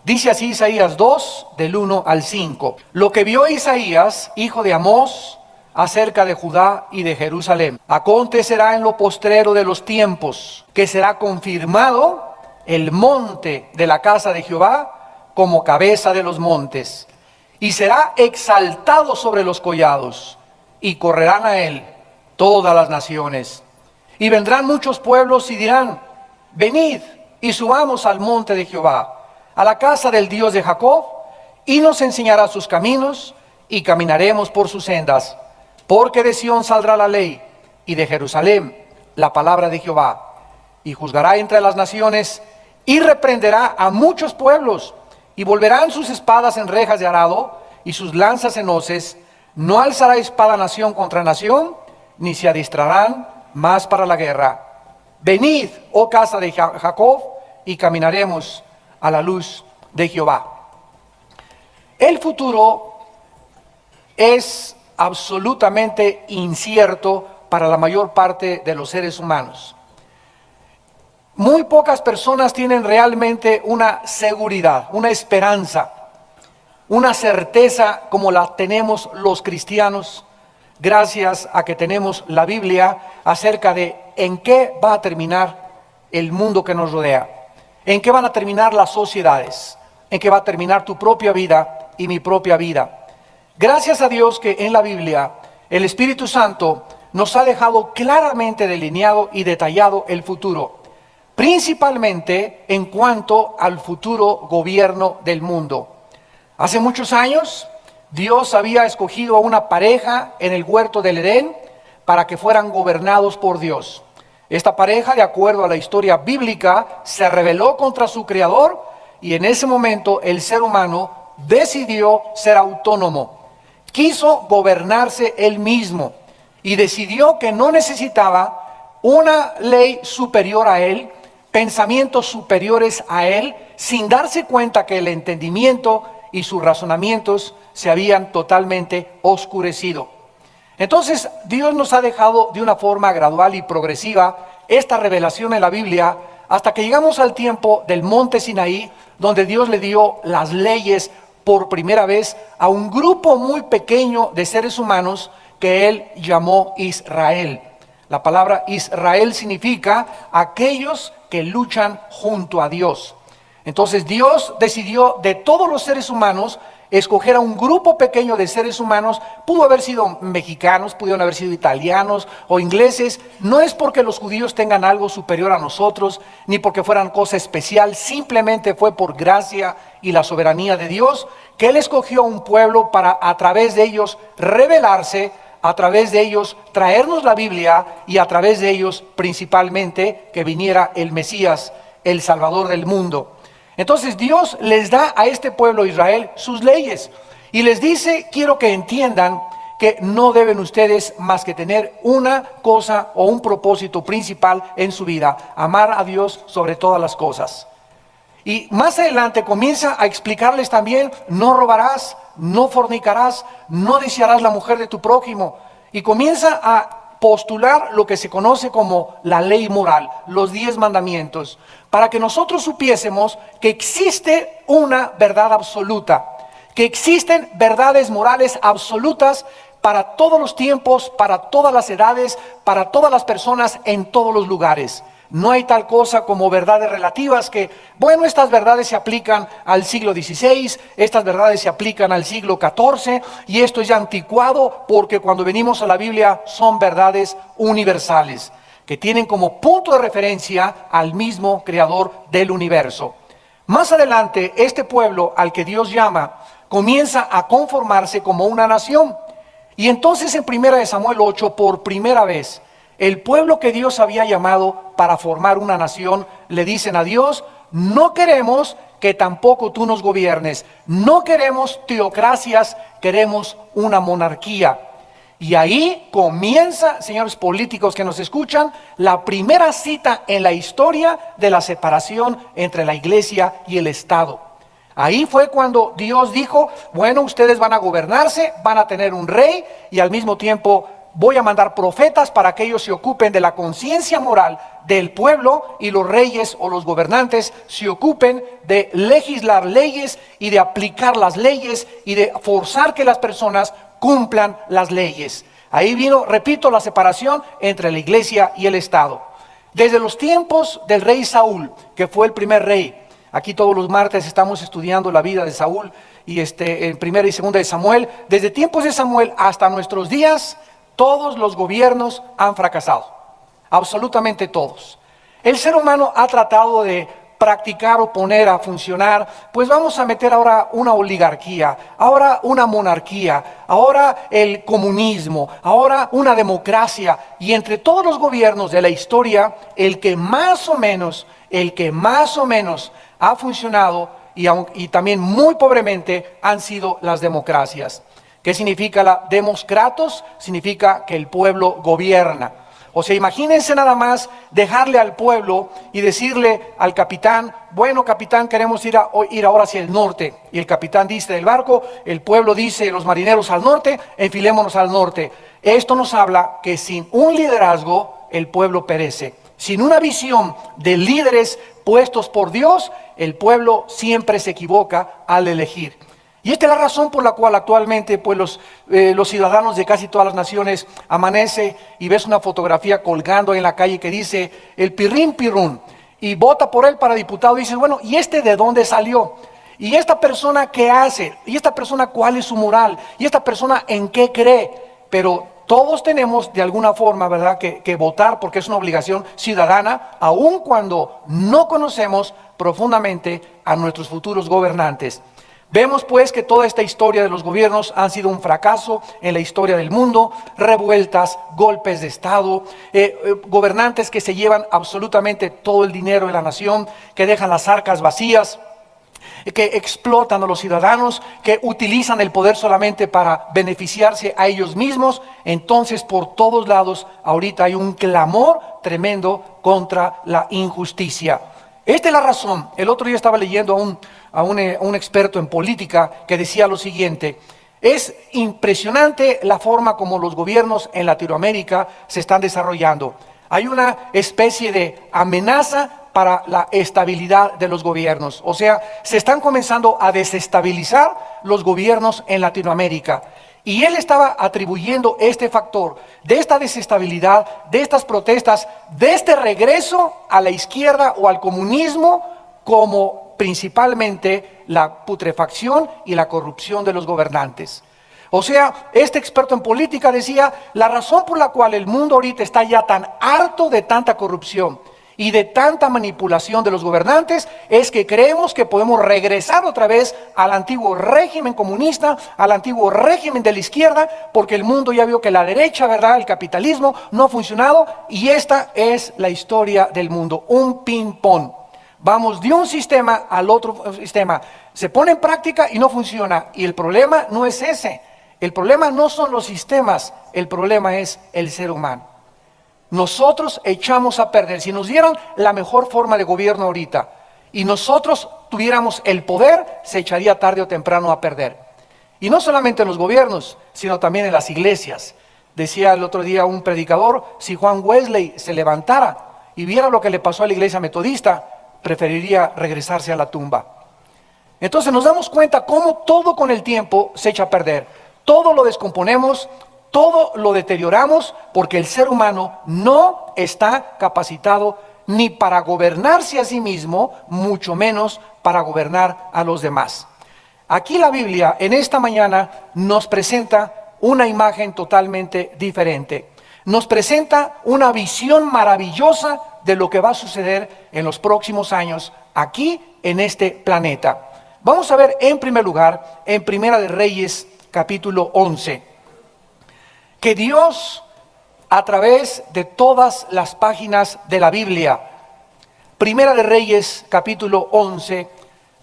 Dice así Isaías 2, del 1 al 5. Lo que vio Isaías, hijo de Amós, acerca de Judá y de Jerusalén. Acontecerá en lo postrero de los tiempos, que será confirmado el monte de la casa de Jehová como cabeza de los montes, y será exaltado sobre los collados, y correrán a él todas las naciones. Y vendrán muchos pueblos y dirán: venid y subamos al monte de Jehová, a la casa del Dios de Jacob, y nos enseñará sus caminos, y caminaremos por sus sendas. Porque de Sión saldrá la ley, y de Jerusalén la palabra de Jehová. Y juzgará entre las naciones, y reprenderá a muchos pueblos, y volverán sus espadas en rejas de arado, y sus lanzas en hoces. No alzará espada nación contra nación, ni se adiestrarán más para la guerra. Venid, oh casa de Jacob, y caminaremos a la luz de Jehová. El futuro es absolutamente incierto para la mayor parte de los seres humanos. Muy pocas personas tienen realmente una seguridad, una esperanza, una certeza como la tenemos los cristianos, gracias a que tenemos la Biblia acerca de en qué va a terminar el mundo que nos rodea. ¿En qué van a terminar las sociedades? ¿En qué va a terminar tu propia vida y mi propia vida? Gracias a Dios que en la Biblia el Espíritu Santo nos ha dejado claramente delineado y detallado el futuro, principalmente en cuanto al futuro gobierno del mundo. Hace muchos años, Dios había escogido a una pareja en el huerto del Edén para que fueran gobernados por Dios. Esta pareja, de acuerdo a la historia bíblica, se rebeló contra su creador, y en ese momento el ser humano decidió ser autónomo. Quiso gobernarse él mismo y decidió que no necesitaba una ley superior a él, pensamientos superiores a él, sin darse cuenta que el entendimiento y sus razonamientos se habían totalmente oscurecido. Entonces Dios nos ha dejado de una forma gradual y progresiva esta revelación en la Biblia hasta que llegamos al tiempo del monte Sinaí, donde Dios le dio las leyes por primera vez a un grupo muy pequeño de seres humanos que Él llamó Israel. La palabra Israel significa aquellos que luchan junto a Dios. Entonces Dios decidió de todos los seres humanos escoger a un grupo pequeño de seres humanos. Pudo haber sido mexicanos, pudieron haber sido italianos o ingleses. No es porque los judíos tengan algo superior a nosotros, ni porque fueran cosa especial. Simplemente fue por gracia y la soberanía de Dios que Él escogió a un pueblo para a través de ellos revelarse, a través de ellos traernos la Biblia, y a través de ellos principalmente que viniera el Mesías, el Salvador del mundo. Entonces Dios les da a este pueblo Israel sus leyes y les dice: quiero que entiendan que no deben ustedes más que tener una cosa o un propósito principal en su vida: amar a Dios sobre todas las cosas. Y más adelante comienza a explicarles también: no robarás, no fornicarás, no desearás la mujer de tu prójimo. Y comienza a postular lo que se conoce como la ley moral, los 10 mandamientos, para que nosotros supiésemos que existe una verdad absoluta, que existen verdades morales absolutas para todos los tiempos, para todas las edades, para todas las personas, en todos los lugares. No hay tal cosa como verdades relativas que, bueno, estas verdades se aplican al siglo XVI, estas verdades se aplican al siglo XIV, y esto es ya anticuado, porque cuando venimos a la Biblia son verdades universales, que tienen como punto de referencia al mismo creador del universo. Más adelante, este pueblo al que Dios llama comienza a conformarse como una nación. Y entonces en 1 Samuel 8, por primera vez, el pueblo que Dios había llamado para formar una nación, le dicen a Dios: no queremos que tampoco tú nos gobiernes, no queremos teocracias, queremos una monarquía. Y ahí comienza, señores políticos que nos escuchan, la primera cita en la historia de la separación entre la iglesia y el Estado. Ahí fue cuando Dios dijo: bueno, ustedes van a gobernarse, van a tener un rey, y al mismo tiempo voy a mandar profetas para que ellos se ocupen de la conciencia moral del pueblo y los reyes o los gobernantes se ocupen de legislar leyes y de aplicar las leyes y de forzar que las personas cumplan las leyes. Ahí vino, repito, la separación entre la iglesia y el Estado. Desde los tiempos del rey Saúl, que fue el primer rey, aquí todos los martes estamos estudiando la vida de Saúl y en primera y segunda de Samuel. Desde tiempos de Samuel hasta nuestros días, todos los gobiernos han fracasado, absolutamente todos. El ser humano ha tratado de practicar o poner a funcionar, pues vamos a meter ahora una oligarquía, ahora una monarquía, ahora el comunismo, ahora una democracia, y entre todos los gobiernos de la historia, el que más o menos ha funcionado y también muy pobremente han sido las democracias. ¿Qué significa la demoskratos? Significa que el pueblo gobierna. O sea, imagínense nada más dejarle al pueblo y decirle al capitán, bueno, capitán, queremos ir ahora hacia el norte. Y el capitán dice del barco, el pueblo dice, los marineros al norte, enfilémonos al norte. Esto nos habla que sin un liderazgo el pueblo perece. Sin una visión de líderes puestos por Dios, el pueblo siempre se equivoca al elegir. Y esta es la razón por la cual actualmente pues los ciudadanos de casi todas las naciones amanece y ves una fotografía colgando en la calle que dice el pirrín pirrún y vota por él para diputado y dices, bueno, ¿y este de dónde salió? ¿Y esta persona qué hace? ¿Y esta persona cuál es su moral? ¿Y esta persona en qué cree? Pero todos tenemos de alguna forma, ¿verdad?, que votar porque es una obligación ciudadana, aun cuando no conocemos profundamente a nuestros futuros gobernantes. Vemos pues que toda esta historia de los gobiernos han sido un fracaso en la historia del mundo, revueltas, golpes de Estado, gobernantes que se llevan absolutamente todo el dinero de la nación, que dejan las arcas vacías, que explotan a los ciudadanos, que utilizan el poder solamente para beneficiarse a ellos mismos. Entonces por todos lados ahorita hay un clamor tremendo contra la injusticia. Esta es la razón. El otro día estaba leyendo a un experto en política que decía lo siguiente: es impresionante la forma como los gobiernos en Latinoamérica se están desarrollando. Hay una especie de amenaza para la estabilidad de los gobiernos. O sea, se están comenzando a desestabilizar los gobiernos en Latinoamérica. Y él estaba atribuyendo este factor de esta desestabilidad, de estas protestas, de este regreso a la izquierda o al comunismo, como principalmente la putrefacción y la corrupción de los gobernantes. O sea, este experto en política decía, la razón por la cual el mundo ahorita está ya tan harto de tanta corrupción y de tanta manipulación de los gobernantes es que creemos que podemos regresar otra vez al antiguo régimen comunista, al antiguo régimen de la izquierda, porque el mundo ya vio que la derecha, ¿verdad?, el capitalismo no ha funcionado, y esta es la historia del mundo, un ping-pong. Vamos de un sistema al otro sistema, se pone en práctica y no funciona, y el problema no es ese, el problema no son los sistemas, el problema es el ser humano. Nosotros echamos a perder. Si nos dieran la mejor forma de gobierno ahorita y nosotros tuviéramos el poder, se echaría tarde o temprano a perder. Y no solamente en los gobiernos, sino también en las iglesias. Decía el otro día un predicador, si Juan Wesley se levantara y viera lo que le pasó a la iglesia metodista, preferiría regresarse a la tumba. Entonces nos damos cuenta cómo todo con el tiempo se echa a perder. Todo lo descomponemos, todo lo deterioramos, porque el ser humano no está capacitado ni para gobernarse a sí mismo, mucho menos para gobernar a los demás. Aquí la Biblia en esta mañana nos presenta una imagen totalmente diferente. Nos presenta una visión maravillosa de lo que va a suceder en los próximos años aquí en este planeta. Vamos a ver en primer lugar en Primera de Reyes capítulo 11. Que Dios, a través de todas las páginas de la Biblia, Primera de Reyes, capítulo 11,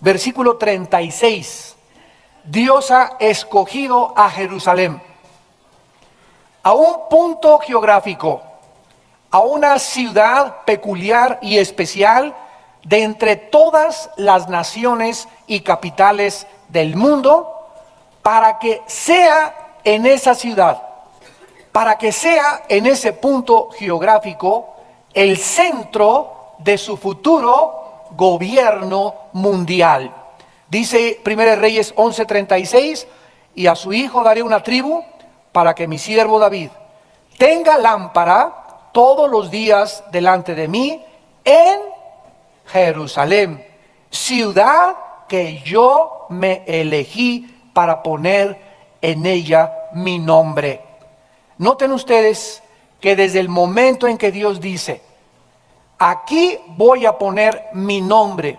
versículo 36, Dios ha escogido a Jerusalén, a un punto geográfico, a una ciudad peculiar y especial de entre todas las naciones y capitales del mundo, para que sea en esa ciudad, para que sea en ese punto geográfico el centro de su futuro gobierno mundial. Dice 1 Reyes 11:36, y a su hijo daré una tribu para que mi siervo David tenga lámpara todos los días delante de mí en Jerusalén, ciudad que yo me elegí para poner en ella mi nombre. Noten ustedes que desde el momento en que Dios dice, aquí voy a poner mi nombre,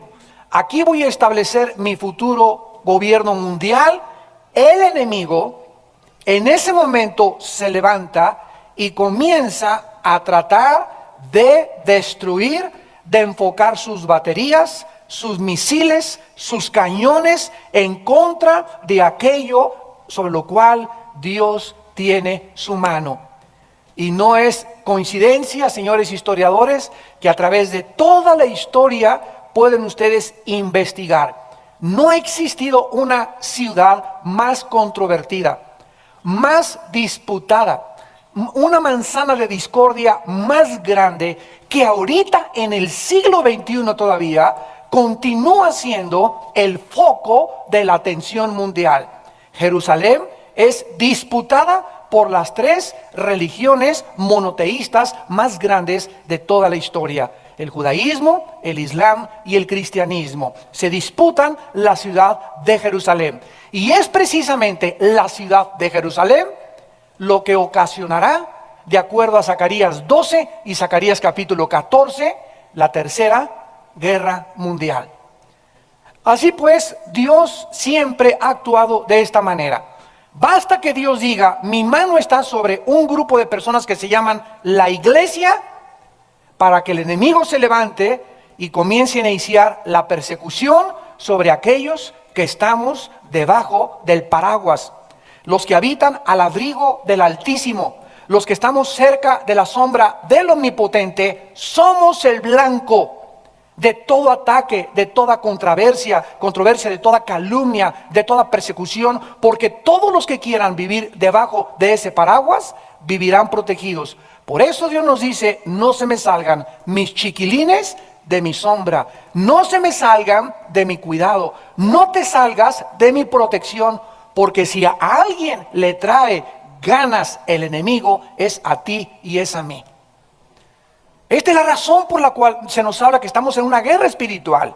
aquí voy a establecer mi futuro gobierno mundial, el enemigo en ese momento se levanta y comienza a tratar de destruir, de enfocar sus baterías, sus misiles, sus cañones en contra de aquello sobre lo cual Dios tiene su mano. Y no es coincidencia, señores historiadores, que a través de toda la historia pueden ustedes investigar. No ha existido una ciudad más controvertida, más disputada, una manzana de discordia más grande que ahorita en el siglo XXI todavía continúa siendo el foco de la atención mundial. Jerusalén es disputada por las tres religiones monoteístas más grandes de toda la historia: el judaísmo, el islam y el cristianismo. Se disputan la ciudad de Jerusalén. Y es precisamente la ciudad de Jerusalén lo que ocasionará, de acuerdo a Zacarías 12 y Zacarías capítulo 14, la tercera guerra mundial. Así pues, Dios siempre ha actuado de esta manera. Basta que Dios diga, mi mano está sobre un grupo de personas que se llaman la iglesia, para que el enemigo se levante y comience a iniciar la persecución sobre aquellos que estamos debajo del paraguas, los que habitan al abrigo del Altísimo, los que estamos cerca de la sombra del Omnipotente. Somos el blanco de todo ataque, de toda controversia, de toda calumnia, de toda persecución, porque todos los que quieran vivir debajo de ese paraguas vivirán protegidos. Por eso Dios nos dice, no se me salgan mis chiquilines de mi sombra, no se me salgan de mi cuidado, no te salgas de mi protección, porque si a alguien le trae ganas el enemigo, es a ti y es a mí. Esta es la razón por la cual se nos habla que estamos en una guerra espiritual.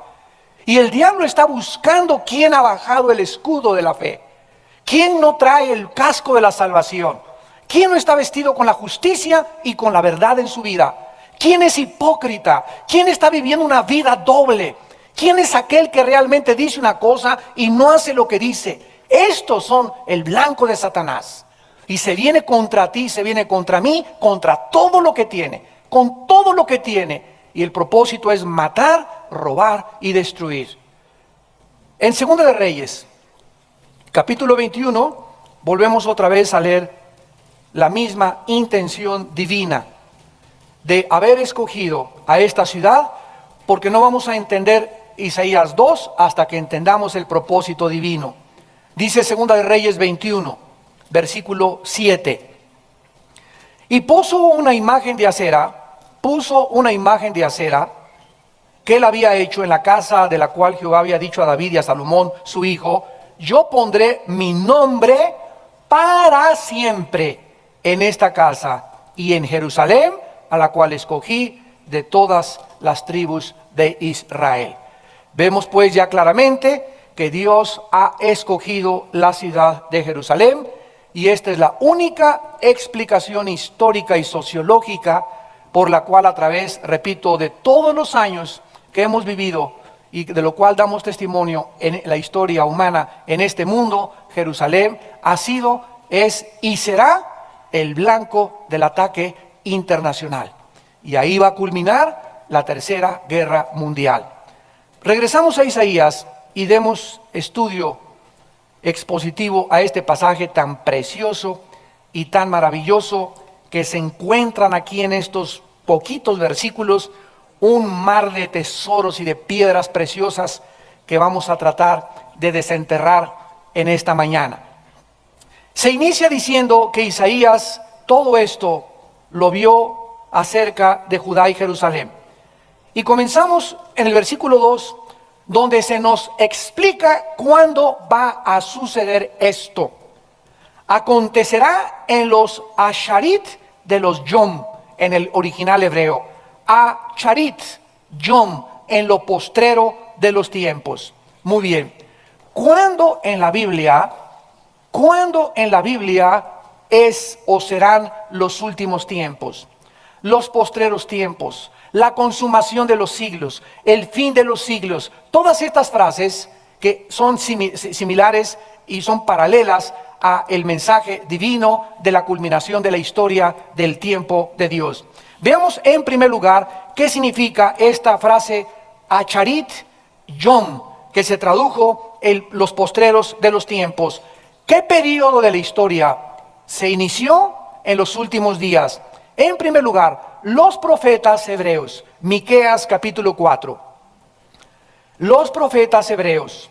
Y el diablo está buscando quién ha bajado el escudo de la fe, quién no trae el casco de la salvación, quién no está vestido con la justicia y con la verdad en su vida, quién es hipócrita, quién está viviendo una vida doble, quién es aquel que realmente dice una cosa y no hace lo que dice. Estos son el blanco de Satanás. Y se viene contra ti, se viene contra mí, contra todo lo que tiene, con todo lo que tiene. Y el propósito es matar, robar y destruir. En 2 de Reyes, capítulo 21, volvemos otra vez a leer la misma intención divina de haber escogido a esta ciudad, porque no vamos a entender Isaías 2 hasta que entendamos el propósito divino. Dice 2 de Reyes 21, versículo 7. Y puso una imagen de acera que él había hecho en la casa de la cual Jehová había dicho a David y a Salomón su hijo: yo pondré mi nombre para siempre en esta casa y en Jerusalén, a la cual escogí de todas las tribus de Israel. Vemos pues ya claramente que Dios ha escogido la ciudad de Jerusalén, y esta es la única explicación histórica y sociológica por la cual, a través, repito, de todos los años que hemos vivido y de lo cual damos testimonio en la historia humana en este mundo, Jerusalén ha sido, es y será el blanco del ataque internacional. Y ahí va a culminar la tercera guerra mundial. Regresamos a Isaías y demos estudio expositivo a este pasaje tan precioso y tan maravilloso que se encuentran aquí en estos poquitos versículos, un mar de tesoros y de piedras preciosas que vamos a tratar de desenterrar en esta mañana. Se inicia diciendo que Isaías todo esto lo vio acerca de Judá y Jerusalén. Y comenzamos en el versículo 2, donde se nos explica cuándo va a suceder esto. Acontecerá en los Asharit de los Yom, en el original hebreo. Asharit, Yom, en lo postrero de los tiempos. Muy bien. ¿Cuándo en la Biblia es o serán los últimos tiempos? Los postreros tiempos, la consumación de los siglos, el fin de los siglos. Todas estas frases que son similares y son paralelas a el mensaje divino de la culminación de la historia del tiempo de Dios. Veamos en primer lugar qué significa esta frase Acharit Yom, que se tradujo los postreros de los tiempos. ¿Qué periodo de la historia se inició en los últimos días? En primer lugar, los profetas hebreos. Miqueas capítulo 4. Los profetas hebreos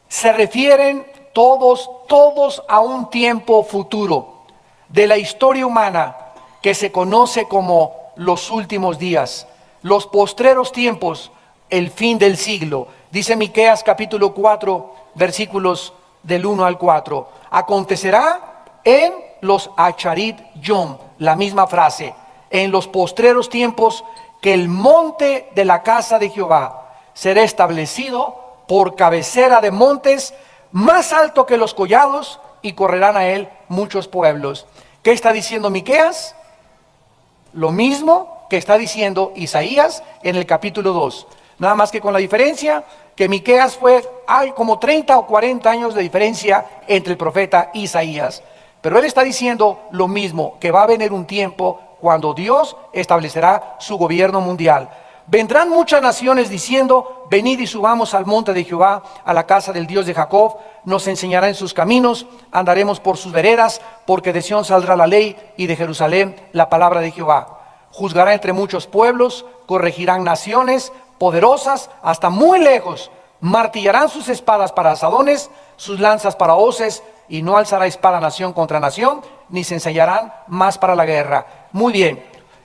se refieren todos a un tiempo futuro de la historia humana que se conoce como los últimos días, los postreros tiempos, el fin del siglo. Dice Miqueas capítulo 4, versículos del 1 al 4. Acontecerá en los Acharit Yom, la misma frase, en los postreros tiempos, que el monte de la casa de Jehová será establecido por cabecera de montes, más alto que los collados, y correrán a él muchos pueblos. ¿Qué está diciendo Miqueas? Lo mismo que está diciendo Isaías en el capítulo 2. Nada más que con la diferencia que Miqueas hay como 30 o 40 años de diferencia entre el profeta Isaías. Pero él está diciendo lo mismo, que va a venir un tiempo cuando Dios establecerá su gobierno mundial. Vendrán muchas naciones diciendo: venid y subamos al monte de Jehová, a la casa del Dios de Jacob. Nos enseñará en sus caminos, andaremos por sus veredas, porque de Sión saldrá la ley y de Jerusalén la palabra de Jehová. Juzgará entre muchos pueblos, corregirán naciones poderosas hasta muy lejos. Martillarán sus espadas para asadones, sus lanzas para hoces, y no alzará espada nación contra nación, ni se ensayarán más para la guerra. Muy bien,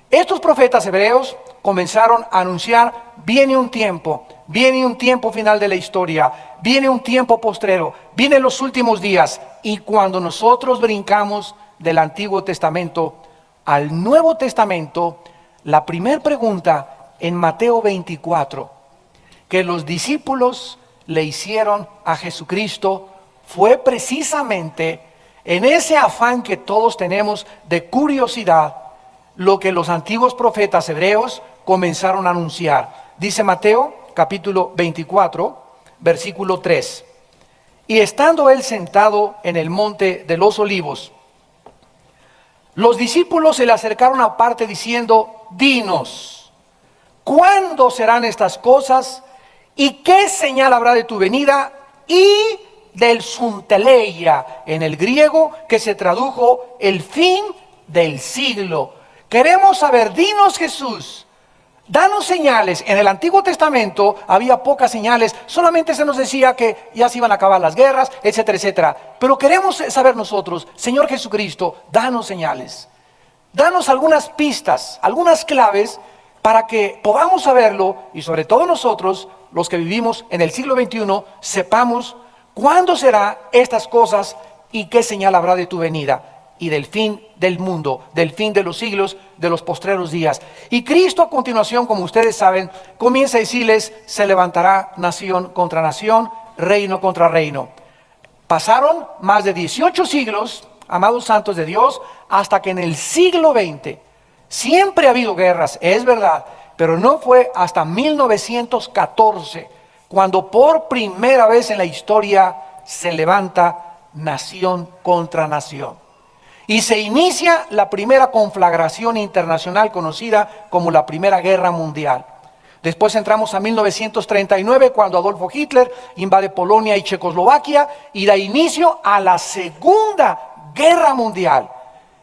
estos profetas hebreos comenzaron a anunciar: viene un tiempo final de la historia, viene un tiempo postrero, vienen los últimos días. Y cuando nosotros brincamos del Antiguo Testamento al Nuevo Testamento, la primera pregunta en Mateo 24 que los discípulos le hicieron a Jesucristo fue precisamente, en ese afán que todos tenemos de curiosidad, lo que los antiguos profetas hebreos comenzaron a anunciar. Dice Mateo capítulo 24, versículo 3. Y estando él sentado en el monte de los olivos, los discípulos se le acercaron aparte diciendo: dinos, ¿cuándo serán estas cosas? ¿Y qué señal habrá de tu venida y del sunteleia, en el griego, que se tradujo el fin del siglo? Queremos saber, dinos Jesús, danos señales. En el Antiguo Testamento había pocas señales, solamente se nos decía que ya se iban a acabar las guerras, etcétera, etcétera. Pero queremos saber nosotros, Señor Jesucristo, danos señales. Danos algunas pistas, algunas claves para que podamos saberlo, y sobre todo nosotros, los que vivimos en el siglo XXI, sepamos cuándo serán estas cosas y qué señal habrá de tu venida y del fin del mundo, del fin de los siglos, de los postreros días. Y Cristo, a continuación, como ustedes saben, comienza a decirles: se levantará nación contra nación, reino contra reino. Pasaron más de 18 siglos, amados santos de Dios, hasta que en el siglo XX siempre ha habido guerras, es verdad, pero no fue hasta 1914 cuando por primera vez en la historia se levanta nación contra nación. Y se inicia la primera conflagración internacional conocida como la Primera Guerra Mundial. Después entramos a 1939 cuando Adolfo Hitler invade Polonia y Checoslovaquia y da inicio a la Segunda Guerra Mundial.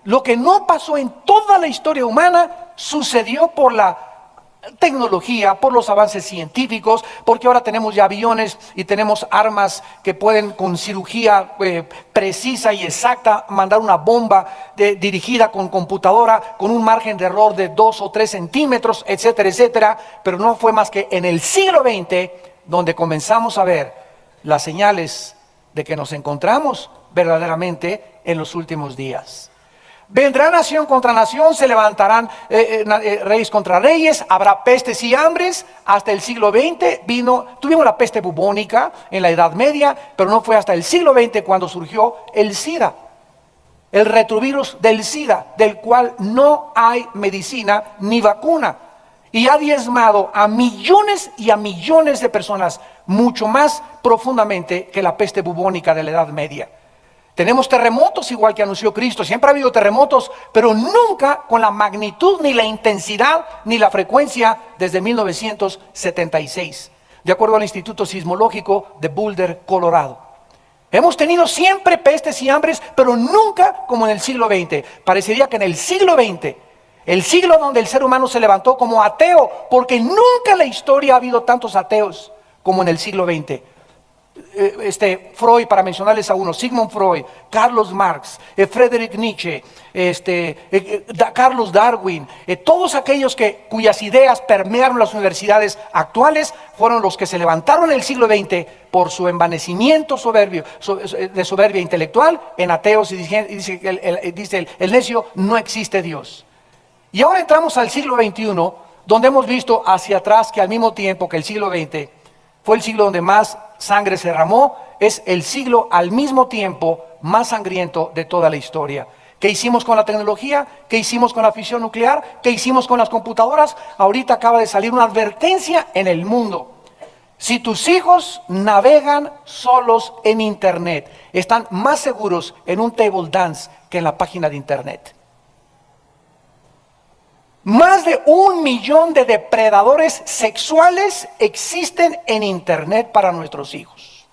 Lo que no pasó en toda la historia humana sucedió por la tecnología, por los avances científicos, porque ahora tenemos ya aviones y tenemos armas que pueden con cirugía precisa y exacta mandar una bomba dirigida con computadora con un margen de error de 2 o 3 centímetros, etcétera, etcétera. Pero no fue más que en el siglo XX donde comenzamos a ver las señales de que nos encontramos verdaderamente en los últimos días. Vendrá nación contra nación, se levantarán reyes contra reyes, habrá pestes y hambres. Hasta el siglo XX tuvimos la peste bubónica en la Edad Media, pero no fue hasta el siglo XX cuando surgió el SIDA, el retrovirus del SIDA, del cual no hay medicina ni vacuna. Y ha diezmado a millones y a millones de personas, mucho más profundamente que la peste bubónica de la Edad Media. Tenemos terremotos igual que anunció Cristo. Siempre ha habido terremotos, pero nunca con la magnitud, ni la intensidad, ni la frecuencia desde 1976, de acuerdo al Instituto Sismológico de Boulder, Colorado. Hemos tenido siempre pestes y hambres, pero nunca como en el siglo XX. Parecería que en el siglo XX, el siglo donde el ser humano se levantó como ateo, porque nunca en la historia ha habido tantos ateos como en el siglo XX. Freud, para mencionarles a uno, Sigmund Freud, Carlos Marx, Friedrich Nietzsche, Carlos Darwin, todos aquellos cuyas ideas permearon las universidades actuales, fueron los que se levantaron en el siglo XX por su envanecimiento de soberbia intelectual en ateos, y dice el necio, no existe Dios. Y ahora entramos al siglo XXI, donde hemos visto hacia atrás que al mismo tiempo que el siglo XX fue el siglo donde más sangre se derramó, es el siglo al mismo tiempo más sangriento de toda la historia. ¿Qué hicimos con la tecnología? ¿Qué hicimos con la fisión nuclear? ¿Qué hicimos con las computadoras? Ahorita acaba de salir una advertencia en el mundo. Si tus hijos navegan solos en internet, están más seguros en un table dance que en la página de internet. Más de 1 millón de depredadores sexuales existen en internet para nuestros hijos.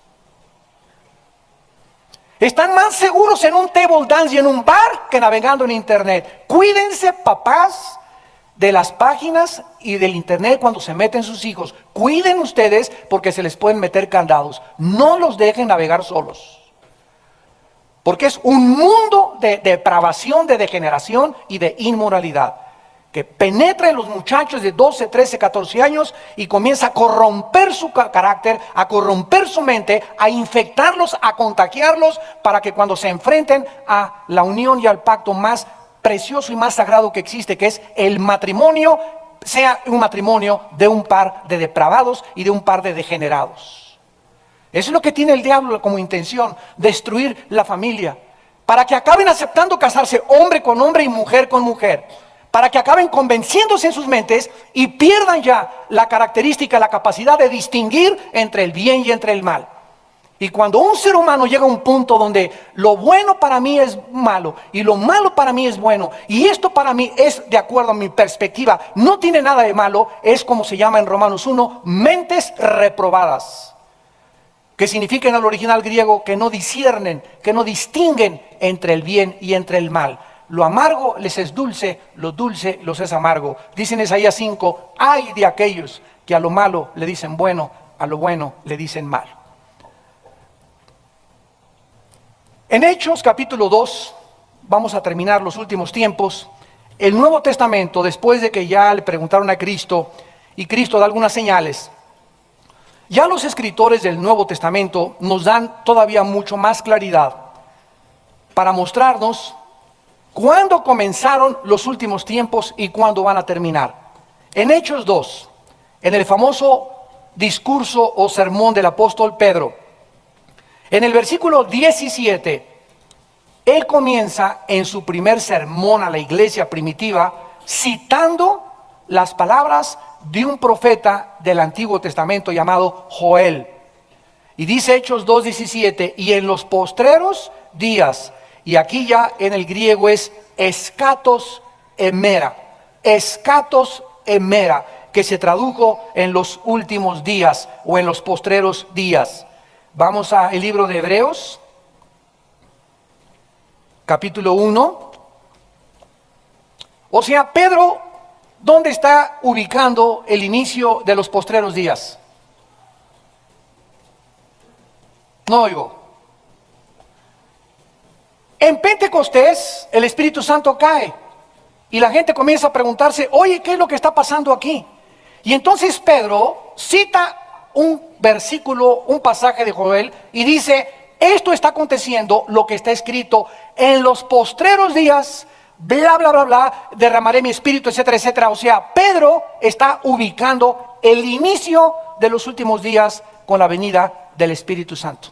Están más seguros en un table dance y en un bar que navegando en internet. Cuídense, papás, de las páginas y del internet cuando se meten sus hijos. Cuiden ustedes porque se les pueden meter candados. No los dejen navegar solos. Porque es un mundo de depravación, de degeneración y de inmoralidad, que penetra en los muchachos de 12, 13, 14 años y comienza a corromper su carácter, a corromper su mente, a infectarlos, a contagiarlos, para que cuando se enfrenten a la unión y al pacto más precioso y más sagrado que existe, que es el matrimonio, sea un matrimonio de un par de depravados y de un par de degenerados. Eso es lo que tiene el diablo como intención, destruir la familia, para que acaben aceptando casarse hombre con hombre y mujer con mujer, para que acaben convenciéndose en sus mentes y pierdan ya la característica, la capacidad de distinguir entre el bien y entre el mal. Y cuando un ser humano llega a un punto donde lo bueno para mí es malo y lo malo para mí es bueno, y esto para mí es de acuerdo a mi perspectiva, no tiene nada de malo, es como se llama en Romanos 1, mentes reprobadas, que significa en el original griego que no disciernen, que no distinguen entre el bien y entre el mal. Lo amargo les es dulce, lo dulce los es amargo. Dice en Isaías 5, ay de aquellos que a lo malo le dicen bueno, a lo bueno le dicen malo. En Hechos capítulo 2, vamos a terminar los últimos tiempos. El Nuevo Testamento, después de que ya le preguntaron a Cristo y Cristo da algunas señales, ya los escritores del Nuevo Testamento nos dan todavía mucho más claridad para mostrarnos cuándo comenzaron los últimos tiempos y cuándo van a terminar. En Hechos 2, en el famoso discurso o sermón del apóstol Pedro, en el versículo 17, él comienza en su primer sermón a la iglesia primitiva citando las palabras de un profeta del Antiguo Testamento llamado Joel. Y dice Hechos 2:17, y en los postreros días, y aquí ya en el griego es escatos emera, que se tradujo en los últimos días o en los postreros días. Vamos al libro de Hebreos, capítulo 1. O sea, Pedro ¿Dónde está ubicando el inicio de los postreros días? No oigo. En Pentecostés el Espíritu Santo cae y la gente comienza a preguntarse, oye, ¿qué es lo que está pasando aquí? Y entonces Pedro cita un versículo, un pasaje de Joel y dice, esto está aconteciendo, lo que está escrito, en los postreros días, bla, bla, bla, bla, derramaré mi espíritu, etcétera, etcétera. O sea, Pedro está ubicando el inicio de los últimos días con la venida del Espíritu Santo.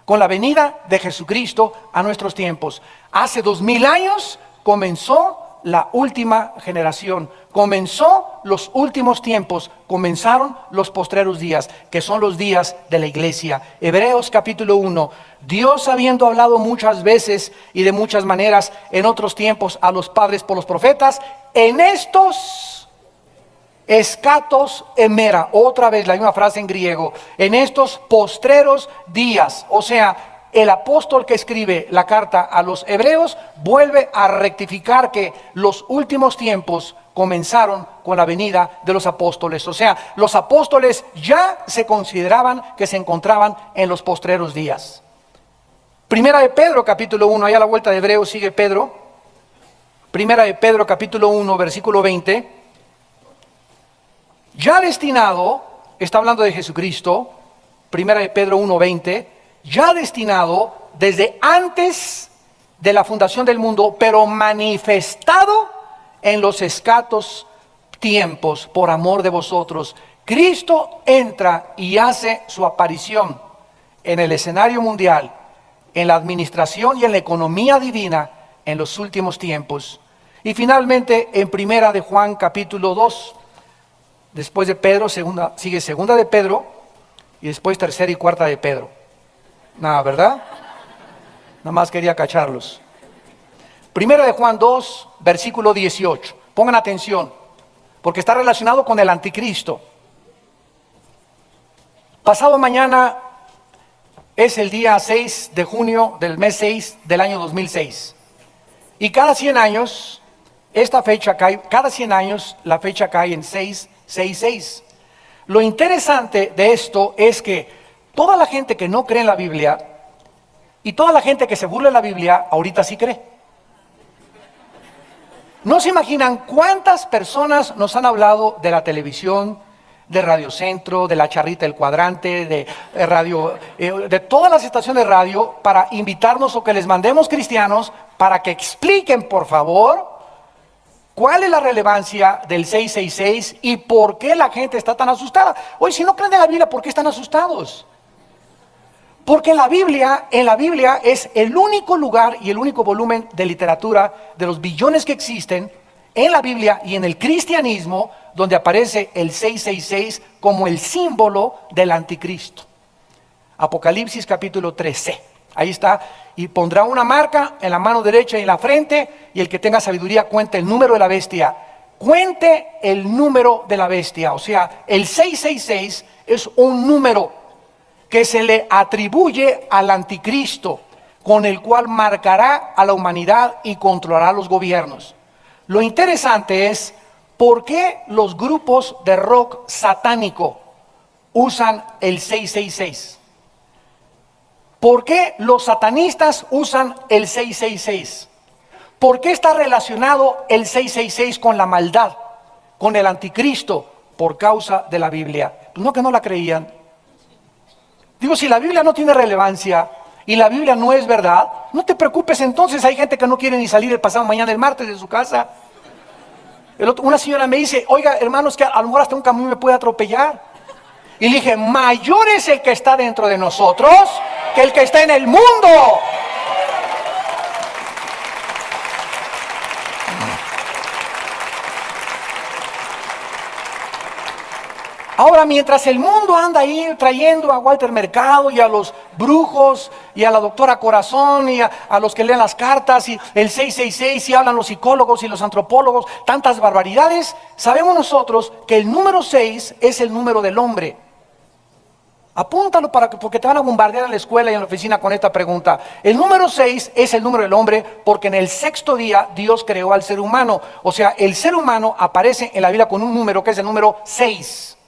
Con la venida de Jesucristo a nuestros tiempos. Hace 2000 años comenzó la última generación, comenzó los últimos tiempos, comenzaron los postreros días, que son los días de la iglesia. Hebreos capítulo 1, Dios habiendo hablado muchas veces y de muchas maneras en otros tiempos a los padres por los profetas, en estos escatos emera, otra vez la misma frase en griego, en estos postreros días, o sea, el apóstol que escribe la carta a los hebreos vuelve a rectificar que los últimos tiempos comenzaron con la venida de los apóstoles. O sea, los apóstoles ya se consideraban que se encontraban en los postreros días. Primera de Pedro capítulo 1, allá a la vuelta de Hebreos sigue Pedro. Primera de Pedro capítulo 1, versículo 20. Ya destinado, está hablando de Jesucristo, Primera de Pedro 1, 20. Ya destinado desde antes de la fundación del mundo, pero manifestado en los escatos tiempos por amor de vosotros. Cristo entra y hace su aparición en el escenario mundial, en la administración y en la economía divina en los últimos tiempos. Y finalmente en Primera de Juan capítulo 2, después de Pedro, sigue Segunda de Pedro y después Tercera y Cuarta de Pedro. Nada, ¿verdad? Nada más quería cacharlos. Primera de Juan 2, versículo 18. Pongan atención, porque está relacionado con el anticristo. Pasado mañana es el día 6 de junio del mes 6 del año 2006. Y cada 100 años, esta fecha cae, cada 100 años la fecha cae en 666. Lo interesante de esto es que toda la gente que no cree en la Biblia y toda la gente que se burla de la Biblia, ahorita sí cree. No se imaginan cuántas personas nos han hablado de la televisión, de Radio Centro, de La Charrita del Cuadrante, de radio, de todas las estaciones de radio, para invitarnos o que les mandemos cristianos para que expliquen, por favor, cuál es la relevancia del 666 y por qué la gente está tan asustada. Oye, si no creen en la Biblia, ¿por qué están asustados? Porque en la Biblia es el único lugar y el único volumen de literatura de los billones que existen en la Biblia y en el cristianismo donde aparece el 666 como el símbolo del anticristo. Apocalipsis capítulo 13. Ahí está. Y pondrá una marca en la mano derecha y en la frente, y el que tenga sabiduría cuente el número de la bestia. Cuente el número de la bestia. O sea, el 666 es un número que se le atribuye al anticristo, con el cual marcará a la humanidad y controlará los gobiernos. Lo interesante es, ¿por qué los grupos de rock satánico usan el 666? ¿Por qué los satanistas usan el 666? ¿Por qué está relacionado el 666 con la maldad, con el anticristo? Por causa de la Biblia. Pues no, que no la creían. Digo, si la Biblia no tiene relevancia y la Biblia no es verdad, no te preocupes entonces. Hay gente que no quiere ni salir el pasado mañana, el martes, de su casa. Una señora me dice, oiga, hermanos, que a lo mejor hasta un camión me puede atropellar. Y le dije, mayor es el que está dentro de nosotros que el que está en el mundo. Ahora, mientras el mundo anda ahí trayendo a Walter Mercado y a los brujos y a la doctora Corazón y a los que leen las cartas y el 666 y hablan los psicólogos y los antropólogos, tantas barbaridades, sabemos nosotros que el número 6 es el número del hombre. Apúntalo porque te van a bombardear en la escuela y en la oficina con esta pregunta. El número 6 es el número del hombre porque en el sexto día Dios creó al ser humano. O sea, el ser humano aparece en la Biblia con un número que es el número 6.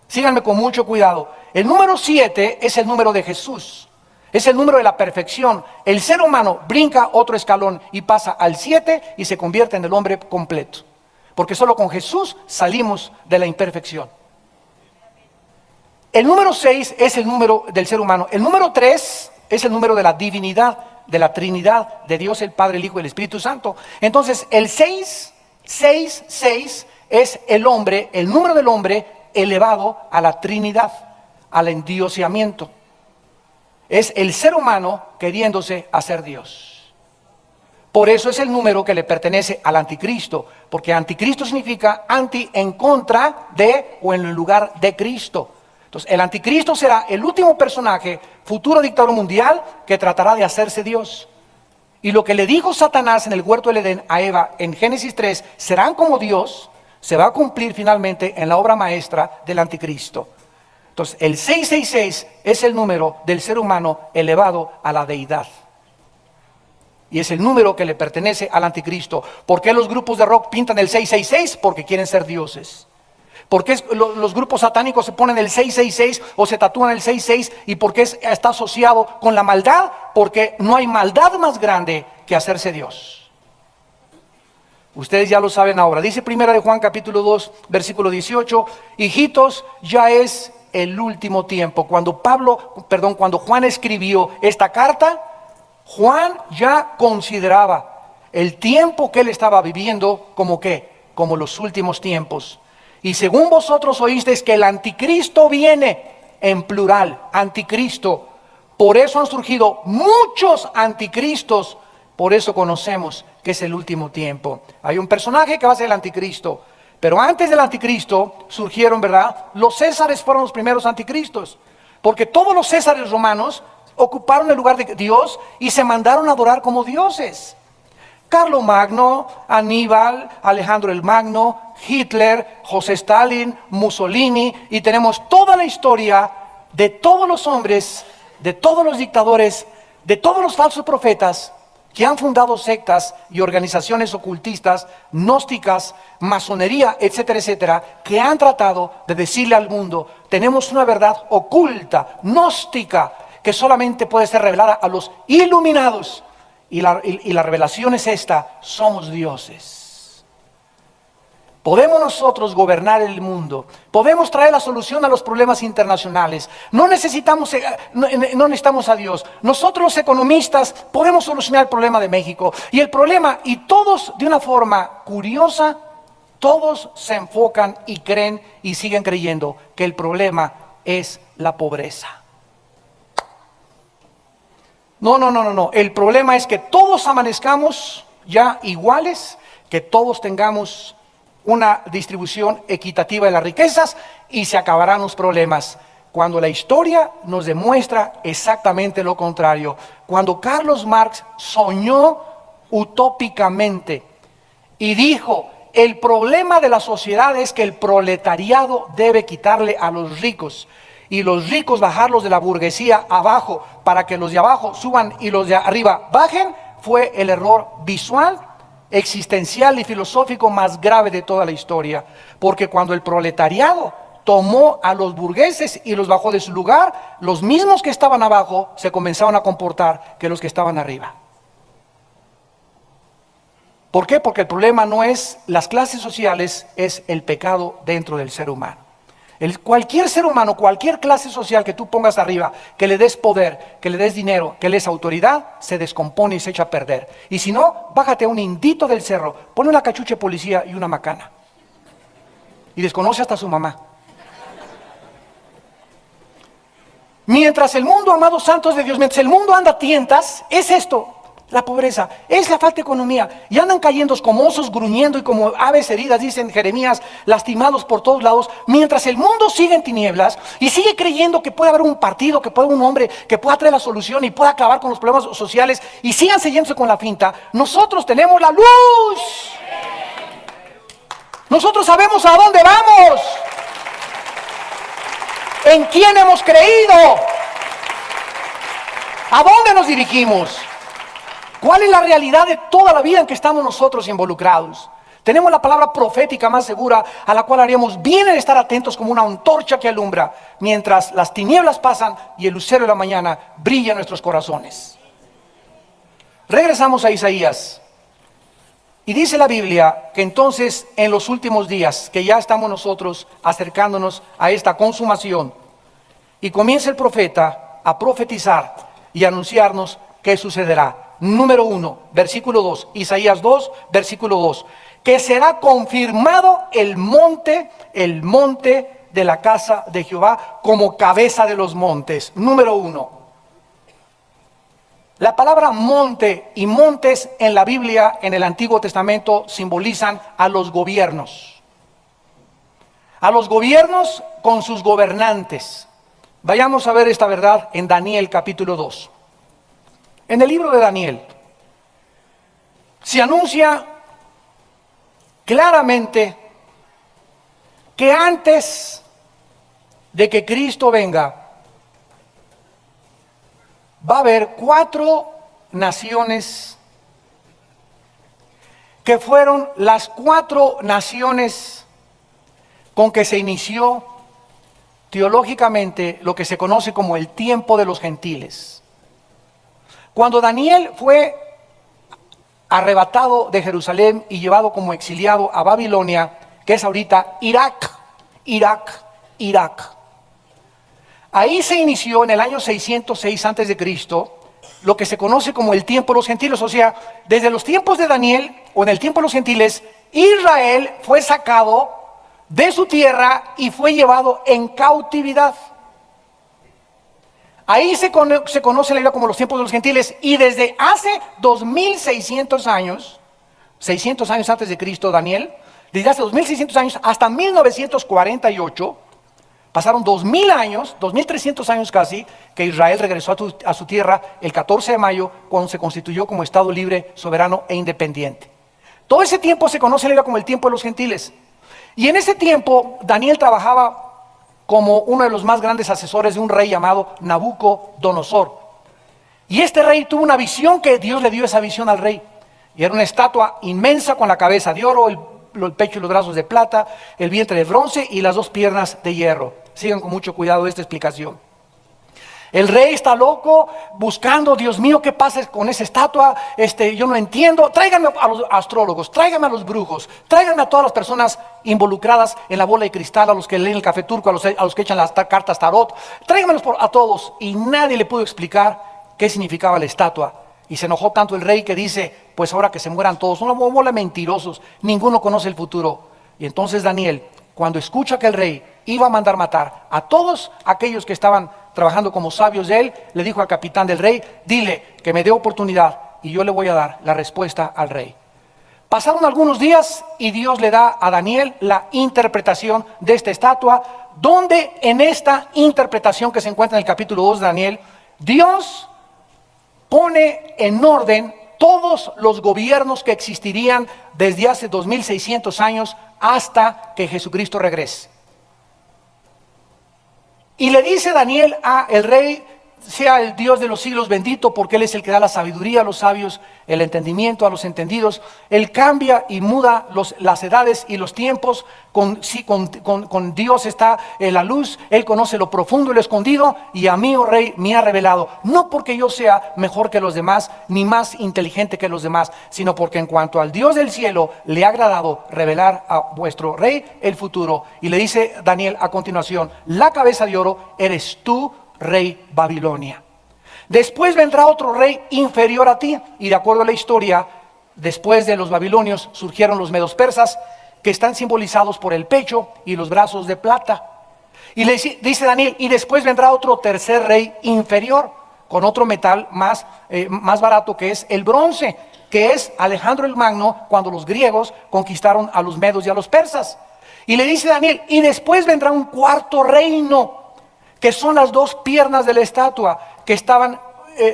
Síganme con mucho cuidado. El número 7 es el número de Jesús. Es el número de la perfección. El ser humano brinca otro escalón y pasa al 7 y se convierte en el hombre completo. Porque solo con Jesús salimos de la imperfección. El número 6 es el número del ser humano. El número 3 es el número de la divinidad, de la Trinidad, de Dios el Padre, el Hijo y el Espíritu Santo. Entonces el 6 es el hombre, el número del hombre elevado a la Trinidad, al endioseamiento. Es el ser humano queriéndose hacer Dios. Por eso es el número que le pertenece al anticristo, porque anticristo significa anti, en contra de o en el lugar de Cristo. Entonces, el anticristo será el último personaje, futuro dictador mundial, que tratará de hacerse Dios. Y lo que le dijo Satanás en el huerto del Edén a Eva en Génesis 3, serán como Dios, se va a cumplir finalmente en la obra maestra del anticristo. Entonces, el 666 es el número del ser humano elevado a la deidad. Y es el número que le pertenece al anticristo. ¿Por qué los grupos de rock pintan el 666? Porque quieren ser dioses. ¿Por qué los grupos satánicos se ponen el 666 o se tatúan el 66? ¿Y por qué está asociado con la maldad? Porque no hay maldad más grande que hacerse Dios. Ustedes ya lo saben ahora. Dice Primera de Juan capítulo 2 versículo 18. Hijitos, ya es el último tiempo. Cuando Juan escribió esta carta, Juan ya consideraba el tiempo que él estaba viviendo como ¿qué? Como los últimos tiempos. Y según vosotros oísteis que el anticristo viene, en plural, anticristo. Por eso han surgido muchos anticristos, por eso conocemos que es el último tiempo. Hay un personaje que va a ser el anticristo, pero antes del anticristo surgieron, ¿verdad? Los césares fueron los primeros anticristos, porque todos los césares romanos ocuparon el lugar de Dios y se mandaron a adorar como dioses. Carlomagno, Aníbal, Alejandro el Magno, Hitler, José Stalin, Mussolini, y tenemos toda la historia de todos los hombres, de todos los dictadores, de todos los falsos profetas que han fundado sectas y organizaciones ocultistas, gnósticas, masonería, etcétera, etcétera, que han tratado de decirle al mundo, tenemos una verdad oculta, gnóstica, que solamente puede ser revelada a los iluminados. Y la revelación es esta: somos dioses. Podemos nosotros gobernar el mundo, podemos traer la solución a los problemas internacionales. No necesitamos a Dios. Nosotros los economistas podemos solucionar el problema de México. Y el problema, y todos de una forma curiosa, todos se enfocan y creen y siguen creyendo que el problema es la pobreza. No. El problema es que todos amanezcamos ya iguales, que todos tengamos una distribución equitativa de las riquezas y se acabarán los problemas. Cuando la historia nos demuestra exactamente lo contrario. Cuando Carlos Marx soñó utópicamente y dijo, el problema de la sociedad es que el proletariado debe quitarle a los ricos y los ricos bajarlos de la burguesía abajo para que los de abajo suban y los de arriba bajen, fue el error visual, existencial y filosófico más grave de toda la historia. Porque cuando el proletariado tomó a los burgueses y los bajó de su lugar, los mismos que estaban abajo se comenzaron a comportar que los que estaban arriba. ¿Por qué? Porque el problema no es las clases sociales, es el pecado dentro del ser humano. Cualquier ser humano, cualquier clase social que tú pongas arriba, que le des poder, que le des dinero, que le des autoridad, se descompone y se echa a perder. Y si no, bájate a un indito del cerro, pone una cachucha de policía y una macana. Y desconoce hasta a su mamá. Mientras el mundo, amados santos de Dios, mientras el mundo anda a tientas, es esto. La pobreza, es la falta de economía. Y andan cayendo como osos gruñendo y como aves heridas, dicen Jeremías, lastimados por todos lados. Mientras el mundo sigue en tinieblas y sigue creyendo que puede haber un partido, que puede haber un hombre que pueda traer la solución y pueda acabar con los problemas sociales y sigan siguiéndose con la finta, nosotros tenemos la luz. Nosotros sabemos a dónde vamos. ¿En quién hemos creído? ¿A dónde nos dirigimos? ¿Cuál es la realidad de toda la vida en que estamos nosotros involucrados? Tenemos la palabra profética más segura, a la cual haríamos bien en estar atentos como una antorcha que alumbra, mientras las tinieblas pasan y el lucero de la mañana brilla en nuestros corazones. Regresamos a Isaías. Y dice la Biblia que entonces en los últimos días, que ya estamos nosotros acercándonos a esta consumación, y comienza el profeta a profetizar y anunciarnos qué sucederá. Número 1, versículo 2, Isaías 2, versículo 2. Que será confirmado el monte de la casa de Jehová como cabeza de los montes. Número 1. La palabra monte y montes en la Biblia, en el Antiguo Testamento, simbolizan a los gobiernos. A los gobiernos con sus gobernantes. Vayamos a ver esta verdad en Daniel capítulo 2. En el libro de Daniel se anuncia claramente que antes de que Cristo venga, va a haber 4 naciones que fueron las 4 naciones con que se inició teológicamente lo que se conoce como el tiempo de los gentiles. Cuando Daniel fue arrebatado de Jerusalén y llevado como exiliado a Babilonia, que es ahorita Irak. Ahí se inició en el año 606 a.C. lo que se conoce como el tiempo de los gentiles. O sea, desde los tiempos de Daniel o en el tiempo de los gentiles, Israel fue sacado de su tierra y fue llevado en cautividad. Ahí se conoce la Biblia como los tiempos de los gentiles, y desde hace 2600 años, 600 años antes de Cristo, Daniel, desde hace 2600 años hasta 1948, pasaron 2000 años, 2300 años casi, que Israel regresó a su tierra el 14 de mayo, cuando se constituyó como Estado libre, soberano e independiente. Todo ese tiempo se conoce la Biblia como el tiempo de los gentiles. Y en ese tiempo, Daniel trabajaba como uno de los más grandes asesores de un rey llamado Nabucodonosor. Y este rey tuvo una visión, que Dios le dio esa visión al rey. Y era una estatua inmensa con la cabeza de oro, el pecho y los brazos de plata, el vientre de bronce y las 2 piernas de hierro. Sigan con mucho cuidado esta explicación. El rey está loco, buscando, Dios mío, ¿qué pasa con esa estatua? Yo no entiendo. Tráiganme a los astrólogos, tráiganme a los brujos, tráiganme a todas las personas involucradas en la bola de cristal, a los que leen el café turco, a los que echan las cartas tarot. Tráiganmelos a todos. Y nadie le pudo explicar qué significaba la estatua. Y se enojó tanto el rey que dice, pues ahora que se mueran todos, son una bola de mentirosos, ninguno conoce el futuro. Y entonces Daniel, cuando escucha que el rey iba a mandar matar a todos aquellos que estaban trabajando como sabios de él, le dijo al capitán del rey, dile que me dé oportunidad y yo le voy a dar la respuesta al rey. Pasaron algunos días y Dios le da a Daniel la interpretación de esta estatua, donde en esta interpretación que se encuentra en el capítulo 2 de Daniel, Dios pone en orden todos los gobiernos que existirían desde hace 2600 años hasta que Jesucristo regrese. Y le dice Daniel a el rey, sea el Dios de los siglos bendito, porque Él es el que da la sabiduría a los sabios, el entendimiento a los entendidos. Él cambia y muda las edades y los tiempos. Con Dios está la luz. Él conoce lo profundo y lo escondido, y a mí, oh rey, me ha revelado. No porque yo sea mejor que los demás, ni más inteligente que los demás, sino porque en cuanto al Dios del cielo le ha agradado revelar a vuestro rey el futuro. Y le dice Daniel a continuación, la cabeza de oro eres tú, rey Babilonia. Después vendrá otro rey inferior a ti. Y de acuerdo a la historia, después de los babilonios surgieron los medos persas, que están simbolizados por el pecho y los brazos de plata. Y le dice Daniel, y después vendrá otro tercer rey inferior, con otro metal más barato, que es el bronce, que es Alejandro el Magno, cuando los griegos conquistaron a los medos y a los persas. Y le dice Daniel, y después vendrá un cuarto reino, que son las 2 piernas de la estatua, que estaban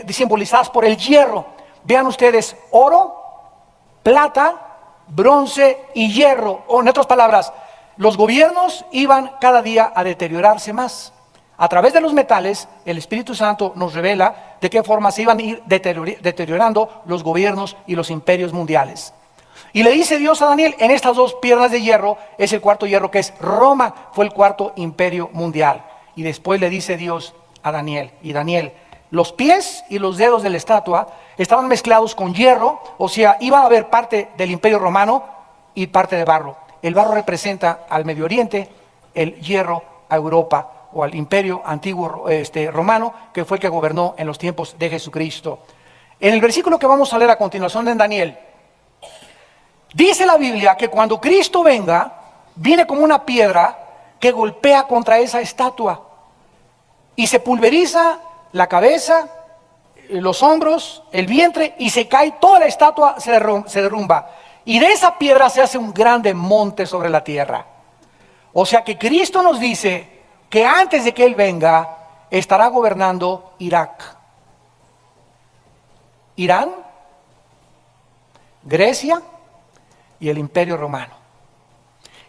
simbolizadas por el hierro. Vean ustedes, oro, plata, bronce y hierro. O en otras palabras, los gobiernos iban cada día a deteriorarse más. A través de los metales, el Espíritu Santo nos revela de qué forma se iban a ir deteriorando los gobiernos y los imperios mundiales. Y le dice Dios a Daniel, en estas dos piedras de hierro es el cuarto hierro, que es Roma, fue el cuarto imperio mundial. Y después le dice Dios a Daniel, y Daniel, los pies y los dedos de la estatua estaban mezclados con hierro, o sea, iba a haber parte del imperio romano y parte de barro. El barro representa al Medio Oriente, el hierro a Europa, o al imperio antiguo romano, que fue el que gobernó en los tiempos de Jesucristo. En el versículo que vamos a leer a continuación de Daniel, dice la Biblia que cuando Cristo venga, viene como una piedra que golpea contra esa estatua y se pulveriza la cabeza, los hombros, el vientre, y se cae toda la estatua, se derrumba. Y de esa piedra se hace un grande monte sobre la tierra. O sea que Cristo nos dice que antes de que Él venga, estará gobernando Irak, Irán, Grecia y el Imperio Romano.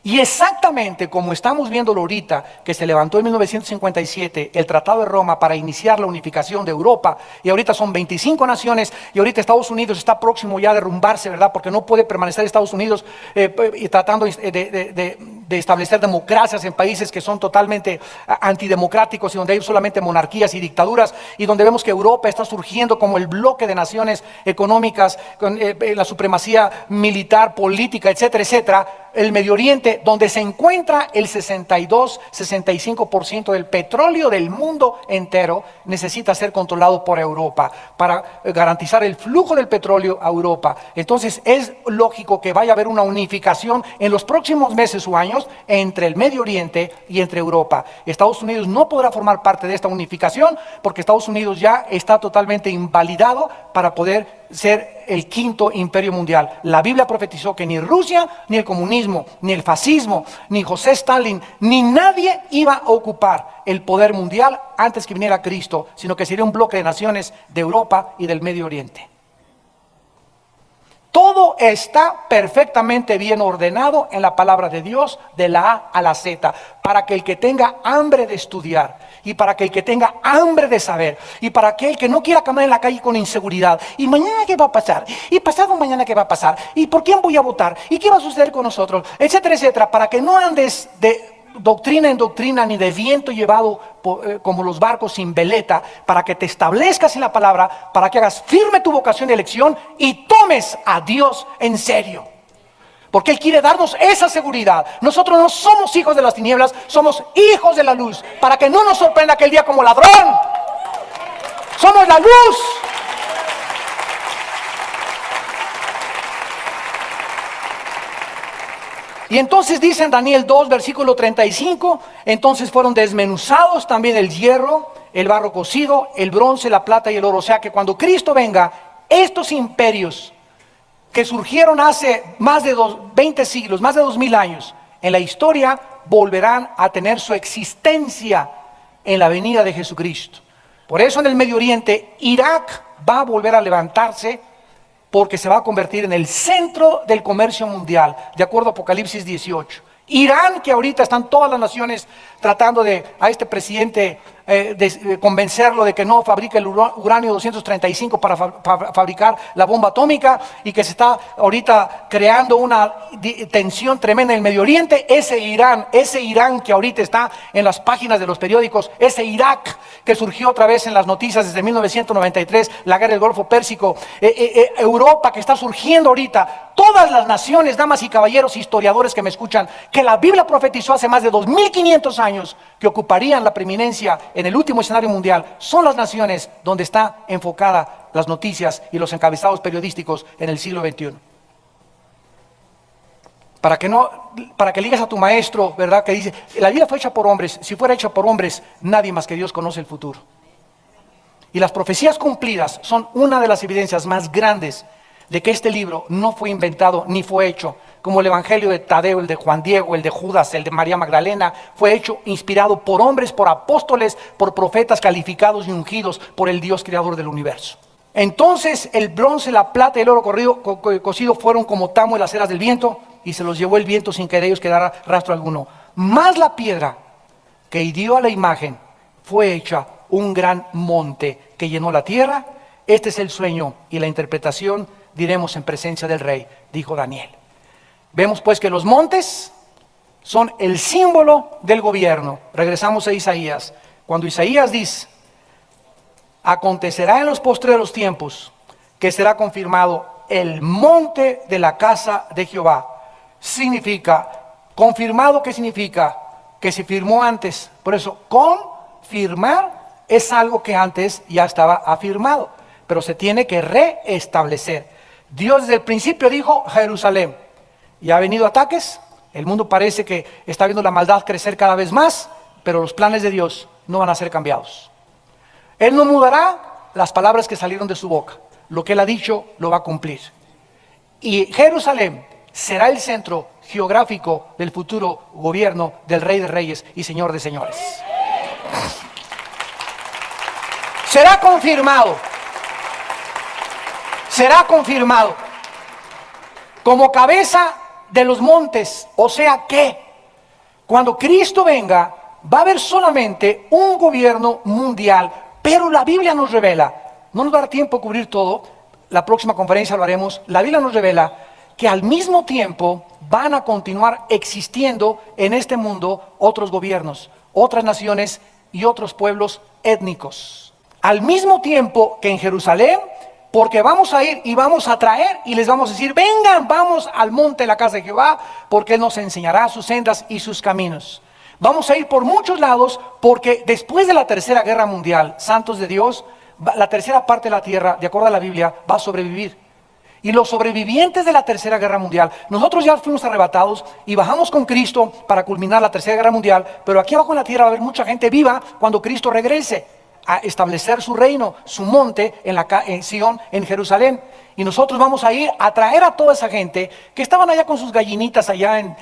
Y exactamente como estamos viéndolo ahorita, que se levantó en 1957 el Tratado de Roma para iniciar la unificación de Europa, y ahorita son 25 naciones, y ahorita Estados Unidos está próximo ya a derrumbarse, ¿verdad? Porque no puede permanecer Estados Unidos y tratando de establecer democracias en países que son totalmente antidemocráticos y donde hay solamente monarquías y dictaduras, y donde vemos que Europa está surgiendo como el bloque de naciones económicas, con la supremacía militar, política, etcétera, etcétera. El Medio Oriente, donde se encuentra el 62-65% del petróleo del mundo entero, necesita ser controlado por Europa para garantizar el flujo del petróleo a Europa. Entonces es lógico que vaya a haber una unificación en los próximos meses o años entre el Medio Oriente y entre Europa. Estados Unidos no podrá formar parte de esta unificación porque Estados Unidos ya está totalmente invalidado para poder ser el quinto imperio mundial. La Biblia profetizó que ni Rusia, ni el comunismo, ni el fascismo, ni José Stalin, ni nadie iba a ocupar el poder mundial antes que viniera Cristo, sino que sería un bloque de naciones de Europa y del Medio Oriente. Todo está perfectamente bien ordenado en la palabra de Dios, de la A a la Z, para que el que tenga hambre de estudiar, y para que el que tenga hambre de saber, y para aquel que no quiera caminar en la calle con inseguridad, y mañana qué va a pasar, y pasado mañana qué va a pasar, y por quién voy a votar, y qué va a suceder con nosotros, etcétera, etcétera, para que no andes de doctrina en doctrina, ni de viento llevado como los barcos sin veleta, para que te establezcas en la palabra, para que hagas firme tu vocación de elección y tomes a Dios en serio. Porque Él quiere darnos esa seguridad. Nosotros no somos hijos de las tinieblas, somos hijos de la luz, para que no nos sorprenda aquel día como ladrón. Somos la luz. Y entonces dice en Daniel 2, versículo 35, entonces fueron desmenuzados también el hierro, el barro cocido, el bronce, la plata y el oro. O sea que cuando Cristo venga, estos imperios que surgieron hace más de 20 siglos, más de 2000 años, en la historia volverán a tener su existencia en la venida de Jesucristo. Por eso en el Medio Oriente, Irak va a volver a levantarse, porque se va a convertir en el centro del comercio mundial, de acuerdo a Apocalipsis 18. Irán, que ahorita están todas las naciones tratando a este presidente de convencerlo de que no fabrique el uranio 235 para fabricar la bomba atómica, y que se está ahorita creando una tensión tremenda en el Medio Oriente. Ese Irán que ahorita está en las páginas de los periódicos, ese Irak que surgió otra vez en las noticias desde 1993, la guerra del Golfo Pérsico, Europa que está surgiendo ahorita, todas las naciones, damas y caballeros, historiadores que me escuchan, que la Biblia profetizó hace más de 2500 años que ocuparían la preeminencia en el último escenario mundial, son las naciones donde está enfocada las noticias y los encabezados periodísticos en el siglo XXI. Para que le digas a tu maestro, ¿verdad?, que dice, la vida fue hecha por hombres. Si fuera hecha por hombres, nadie más que Dios conoce el futuro. Y las profecías cumplidas son una de las evidencias más grandes de que este libro no fue inventado ni fue hecho, como el Evangelio de Tadeo, el de Juan Diego, el de Judas, el de María Magdalena, fue hecho inspirado por hombres, por apóstoles, por profetas calificados y ungidos por el Dios creador del universo. Entonces el bronce, la plata y el oro cocido fueron como tamo en las eras del viento, y se los llevó el viento sin que de ellos quedara rastro alguno. Más la piedra que hirió a la imagen fue hecha un gran monte que llenó la tierra. Este es el sueño y la interpretación diremos en presencia del rey, dijo Daniel. Vemos pues que los montes son el símbolo del gobierno. Regresamos a Isaías. Cuando Isaías dice, acontecerá en los postreros tiempos que será confirmado el monte de la casa de Jehová. Significa, confirmado, ¿qué significa? Que se firmó antes. Por eso, confirmar es algo que antes ya estaba afirmado, pero se tiene que reestablecer. Dios desde el principio dijo Jerusalén, y ha venido ataques. El mundo parece que está viendo la maldad crecer cada vez más, pero los planes de Dios no van a ser cambiados. Él no mudará las palabras que salieron de su boca. Lo que Él ha dicho lo va a cumplir. Y Jerusalén será el centro geográfico del futuro gobierno del Rey de Reyes y Señor de Señores. Será confirmado. Será confirmado como cabeza de los montes. O sea que cuando Cristo venga va a haber solamente un gobierno mundial. Pero la Biblia nos revela, no nos va a dar tiempo a cubrir todo, la próxima conferencia lo haremos. La Biblia nos revela que al mismo tiempo van a continuar existiendo en este mundo otros gobiernos, otras naciones y otros pueblos étnicos. Al mismo tiempo que en Jerusalén, porque vamos a ir y vamos a traer y les vamos a decir, vengan, vamos al monte de la casa de Jehová, porque Él nos enseñará sus sendas y sus caminos. Vamos a ir por muchos lados, porque después de la Tercera Guerra Mundial, santos de Dios, la tercera parte de la tierra, de acuerdo a la Biblia, va a sobrevivir. Y los sobrevivientes de la Tercera Guerra Mundial, nosotros ya fuimos arrebatados y bajamos con Cristo para culminar la Tercera Guerra Mundial, pero aquí abajo en la tierra va a haber mucha gente viva cuando Cristo regrese a establecer su reino, su monte en Sion, en Jerusalén. Y nosotros vamos a ir a traer a toda esa gente que estaban allá con sus gallinitas allá en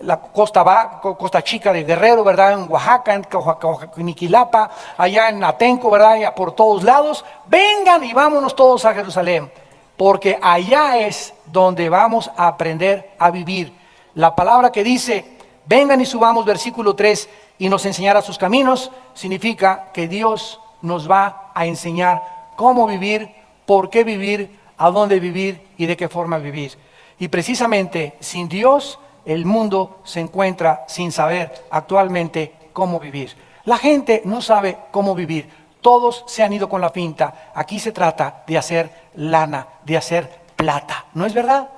la costa chica de Guerrero, ¿verdad? En Oaxaca, en Niquilapa, allá en Atenco, ¿verdad? Allá por todos lados. Vengan y vámonos todos a Jerusalén, porque allá es donde vamos a aprender a vivir. La palabra que dice, vengan y subamos, versículo 3, y nos enseñará sus caminos, significa que Dios nos va a enseñar cómo vivir, por qué vivir, a dónde vivir y de qué forma vivir. Y precisamente sin Dios, el mundo se encuentra sin saber actualmente cómo vivir. La gente no sabe cómo vivir. Todos se han ido con la finta. Aquí se trata de hacer lana, de hacer plata. ¿No es verdad?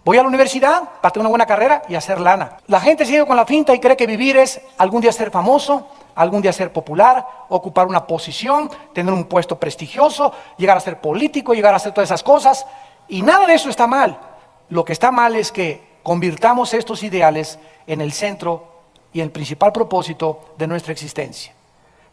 Voy a la universidad para tener una buena carrera y hacer lana. La gente se ha ido con la finta y cree que vivir es algún día ser famoso, algún día ser popular, ocupar una posición, tener un puesto prestigioso, llegar a ser político, llegar a hacer todas esas cosas. Y nada de eso está mal. Lo que está mal es que convirtamos estos ideales en el centro y el principal propósito de nuestra existencia.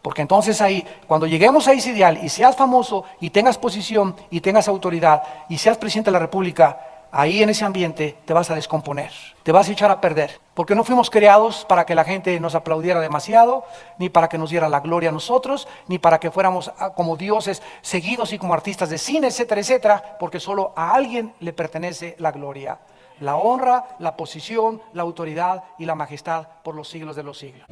Porque entonces ahí, cuando lleguemos a ese ideal y seas famoso y tengas posición y tengas autoridad y seas presidente de la República, ahí en ese ambiente te vas a descomponer, te vas a echar a perder. Porque no fuimos creados para que la gente nos aplaudiera demasiado, ni para que nos diera la gloria a nosotros, ni para que fuéramos como dioses seguidos y como artistas de cine, etcétera, etcétera, porque solo a alguien le pertenece la gloria, la honra, la posición, la autoridad y la majestad por los siglos de los siglos.